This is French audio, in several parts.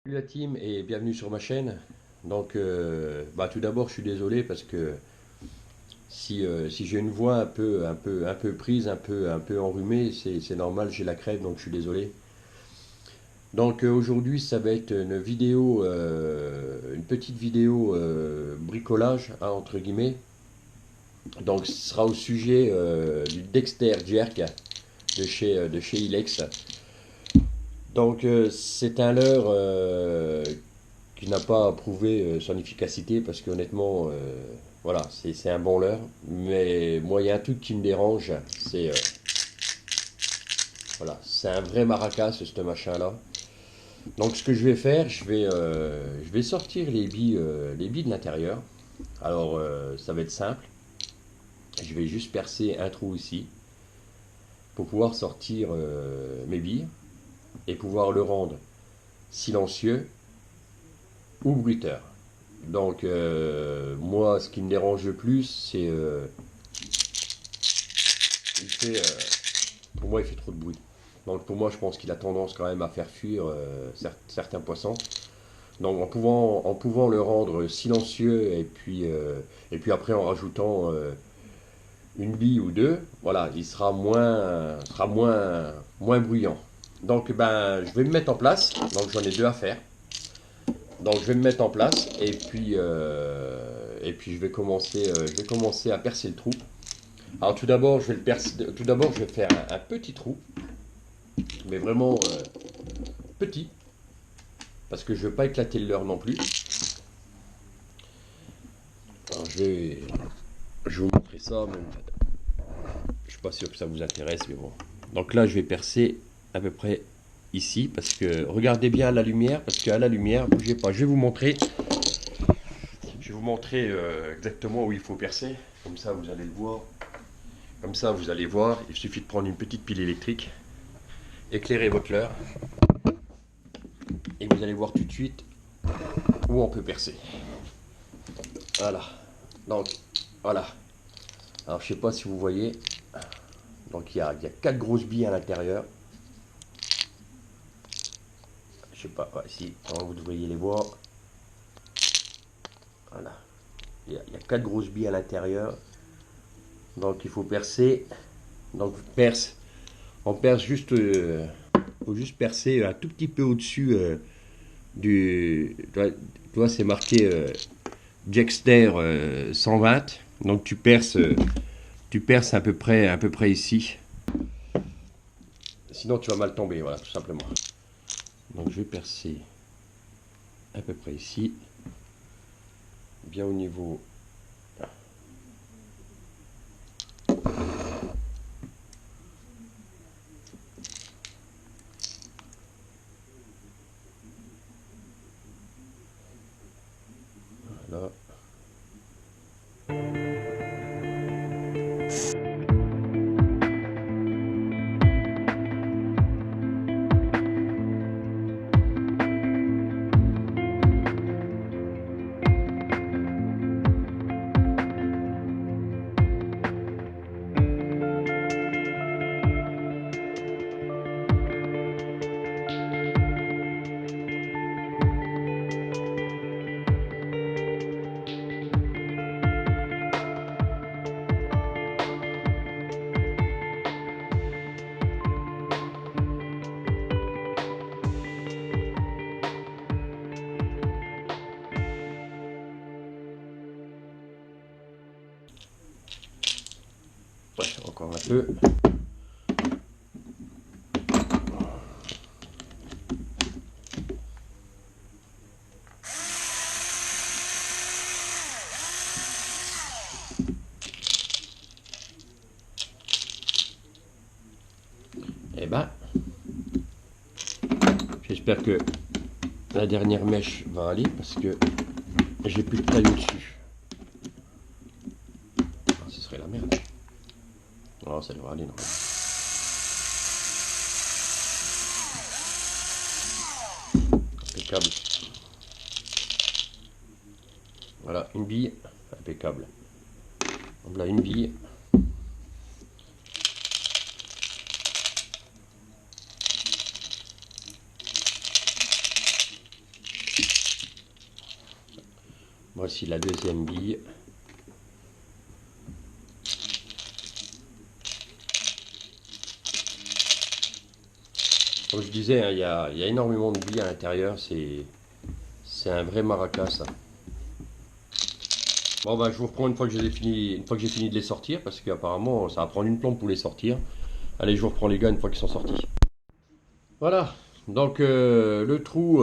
Salut la team et bienvenue sur ma chaîne. Donc, tout d'abord, je suis désolé parce que si j'ai une voix un peu prise, un peu enrhumée, c'est normal, j'ai la crève, donc je suis désolé. Donc aujourd'hui, ça va être une petite vidéo bricolage, hein, entre guillemets. Donc, ce sera au sujet du Dexter Jerk de chez Ilex. Donc, c'est un leurre qui n'a pas prouvé son efficacité parce qu'honnêtement, voilà, c'est un bon leurre. Mais moi, il y a un truc qui me dérange, c'est voilà, c'est un vrai maracas, ce machin-là. Donc, ce que je vais faire, je vais sortir les billes de l'intérieur. Alors, ça va être simple. Je vais juste percer un trou ici pour pouvoir sortir mes billes et pouvoir le rendre silencieux ou bruiteur. Donc, moi, ce qui me dérange le plus, c'est il fait, pour moi, il fait trop de bruit. Donc, pour moi, je pense qu'il a tendance quand même à faire fuir certains poissons. Donc, en pouvant le rendre silencieux et puis après en rajoutant une bille ou deux, voilà, il sera moins bruyant. Donc, je vais me mettre en place. Donc, j'en ai deux à faire. Donc, je vais me mettre en place et puis je vais commencer à percer le trou. Alors tout d'abord, je vais le percer. Tout d'abord, je vais faire un petit trou, mais vraiment petit, parce que je ne veux pas éclater le leurre non plus. Alors je vais vous montrer ça, mais je suis pas sûr que ça vous intéresse, mais bon. Donc là, je vais percer à peu près ici, parce que regardez bien la lumière, parce qu'à la lumière, bougez pas. Je vais vous montrer exactement où il faut percer. Comme ça, vous allez le voir. Comme ça, vous allez voir. Il suffit de prendre une petite pile électrique, éclairer votre leurre, et vous allez voir tout de suite où on peut percer. Voilà. Donc, voilà. Alors, je sais pas si vous voyez. Donc, il y a quatre grosses billes à l'intérieur. Je sais pas, ouais, si vous devriez les voir. Voilà. Il y a quatre grosses billes à l'intérieur. Donc, il faut percer. Donc, on perce juste. Faut juste percer un tout petit peu au-dessus du. Tu vois, c'est marqué Jexter 120. Donc, tu perces à peu près ici. Sinon, tu vas mal tomber, voilà, tout simplement. Donc, je vais percer à peu près ici, bien au niveau. Voilà. Ouais, encore un peu. Et j'espère que la dernière mèche va aller parce que j'ai plus de taille au-dessus. Ah, ce serait la merde. Oh, ça devrait aller, non. Impeccable. Voilà, une bille. Impeccable. Donc là, une bille. Voici la deuxième bille. Comme je disais, hein, il y a énormément de billes à l'intérieur. C'est un vrai maracas, ça. Bon, bah, je vous reprends une fois que j'ai fini, une fois que j'ai fini de les sortir, parce qu'apparemment, ça va prendre une plombe pour les sortir. Allez, je vous reprends les gars une fois qu'ils sont sortis. Voilà. Donc le trou,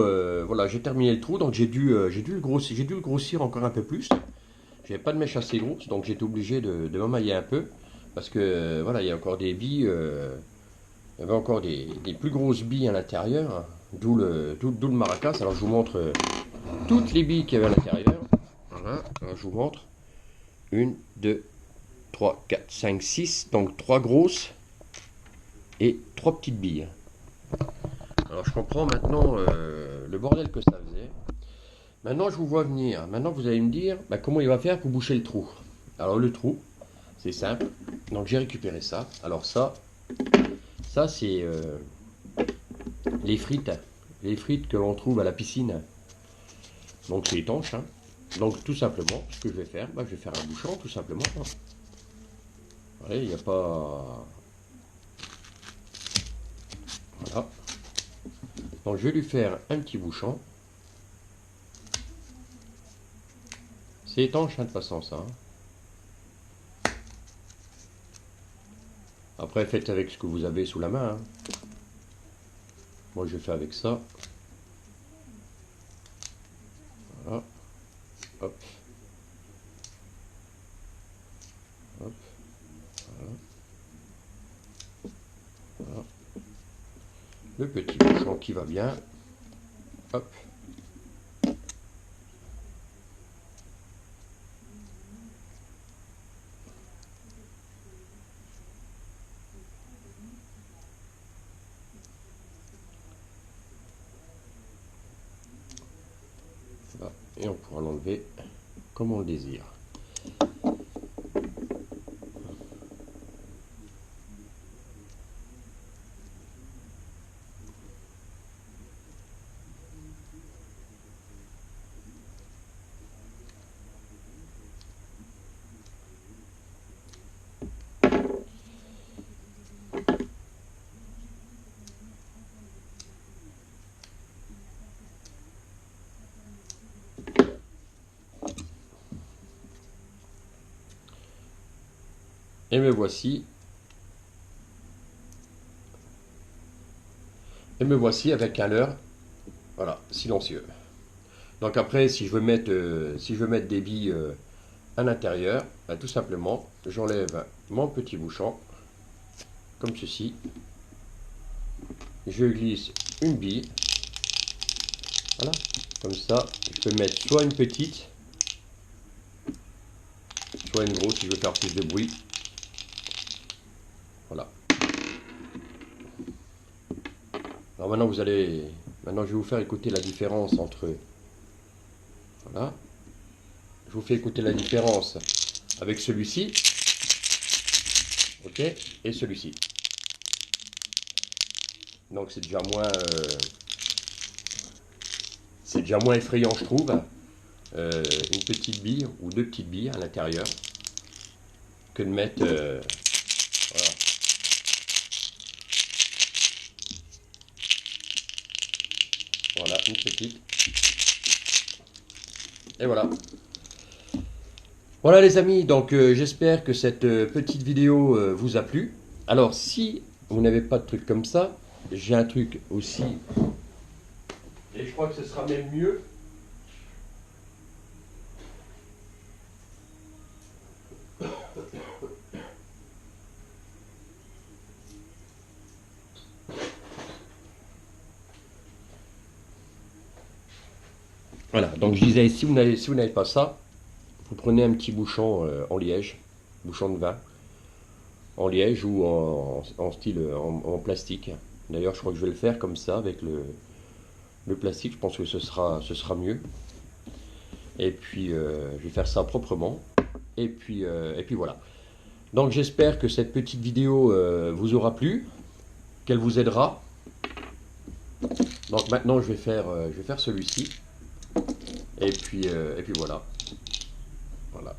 voilà, j'ai terminé le trou, donc j'ai dû le grossir encore un peu plus. J'avais pas de mèche assez grosse, donc j'étais obligé de m'emailler un peu, parce que voilà, il y a encore des billes, il y avait encore des plus grosses billes à l'intérieur, hein, d'où le maracas. Alors je vous montre toutes les billes qu'il y avait à l'intérieur. Voilà, alors je vous montre. Une, deux, trois, quatre, cinq, six, donc trois grosses et trois petites billes. Alors je comprends maintenant le bordel que ça faisait. Maintenant je vous vois venir. Maintenant vous allez me dire bah, comment il va faire pour boucher le trou. Alors le trou, c'est simple. Donc j'ai récupéré ça. Alors ça c'est les frites. Les frites que l'on trouve à la piscine. Donc c'est étanche. Hein. Donc tout simplement, ce que je vais faire, bah, je vais faire un bouchon tout simplement. Hein. Voilà, il n'y a pas... Voilà. Donc je vais lui faire un petit bouchon. C'est étanche hein, de toute façon ça. Hein. Après faites avec ce que vous avez sous la main. Hein. Moi je fais avec ça. Voilà. Hop. Hop. Voilà. Voilà. Le petit bouchon qui va bien. Hop. Voilà. Et on pourra l'enlever comme on le désire. Et me voici. Et me voici avec un leurre, voilà, silencieux. Donc après, si je veux mettre des billes à l'intérieur, bah, tout simplement, j'enlève mon petit bouchon, comme ceci. Je glisse une bille, voilà, comme ça, je peux mettre soit une petite, soit une grosse si je veux faire plus de bruit. Voilà. Alors maintenant maintenant je vais vous faire écouter la différence entre, voilà, je vous fais écouter la différence avec celui-ci, ok, et celui-ci. Donc c'est déjà moins effrayant je trouve, une petite bille ou deux petites billes à l'intérieur, que de mettre, voilà. Voilà, une petite. Et voilà. Voilà les amis, donc j'espère que cette petite vidéo vous a plu. Alors si vous n'avez pas de truc comme ça, j'ai un truc aussi, et je crois que ce sera même mieux. Voilà, donc je disais, si vous n'avez pas ça, vous prenez un petit bouchon en liège, bouchon de vin, en liège ou en style en plastique. D'ailleurs, je crois que je vais le faire comme ça avec le plastique. Je pense que ce sera mieux. Et puis, je vais faire ça proprement. Et puis voilà. Donc, j'espère que cette petite vidéo vous aura plu, qu'elle vous aidera. Donc maintenant, je vais faire celui-ci. Et puis voilà. Voilà.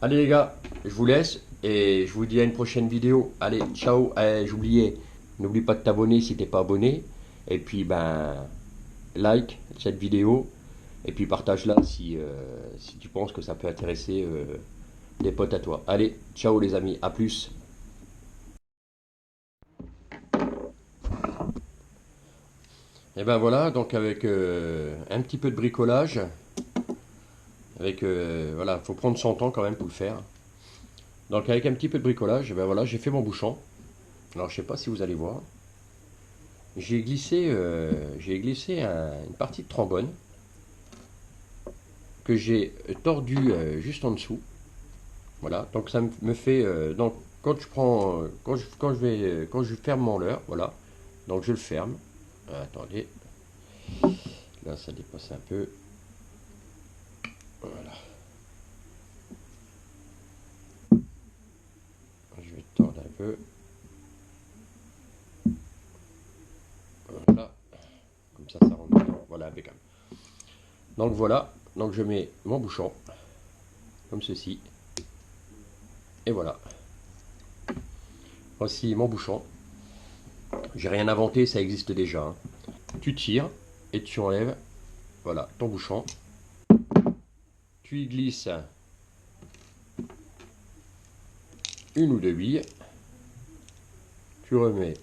Allez les gars, je vous laisse et je vous dis à une prochaine vidéo. Allez, ciao. J'oubliais, n'oublie pas de t'abonner si t'es pas abonné. Et puis ben, like cette vidéo et puis partage-la si tu penses que ça peut intéresser des potes à toi. Allez, ciao les amis, à plus. Et ben voilà, donc avec un petit peu de bricolage, avec voilà, faut prendre son temps quand même pour le faire. Donc avec un petit peu de bricolage, ben voilà, j'ai fait mon bouchon. Alors je sais pas si vous allez voir. J'ai glissé une partie de trombone que j'ai tordu juste en dessous. Voilà, donc ça me fait donc quand je prends quand je ferme mon leurre, voilà. Donc je le ferme. Attendez, là ça dépasse un peu. Voilà. Je vais tordre un peu. Voilà, comme ça rentre dedans. Voilà, impeccable. Donc voilà, donc je mets mon bouchon comme ceci. Et voilà. Voici mon bouchon. J'ai rien inventé, ça existe déjà, hein. Tu tires et tu enlèves, voilà, ton bouchon. Tu y glisses une ou deux billes. Tu remets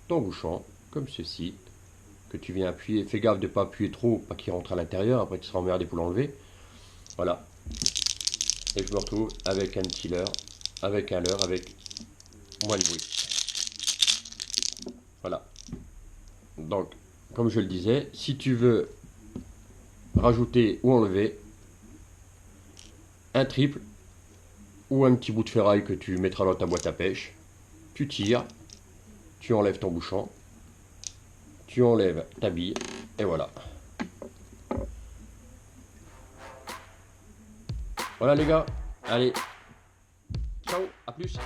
ton bouchon comme ceci, que tu viens appuyer. Fais gaffe de ne pas appuyer trop, pas qu'il rentre à l'intérieur. Après, tu seras emmerdé pour l'enlever. Voilà. Et je me retrouve avec un petit leurre, avec un leurre, avec moins de bruit. Voilà. Donc, comme je le disais, si tu veux rajouter ou enlever un triple ou un petit bout de ferraille que tu mettras dans ta boîte à pêche, tu tires, tu enlèves ton bouchon, tu enlèves ta bille, et voilà. Voilà les gars, allez, ciao, à plus.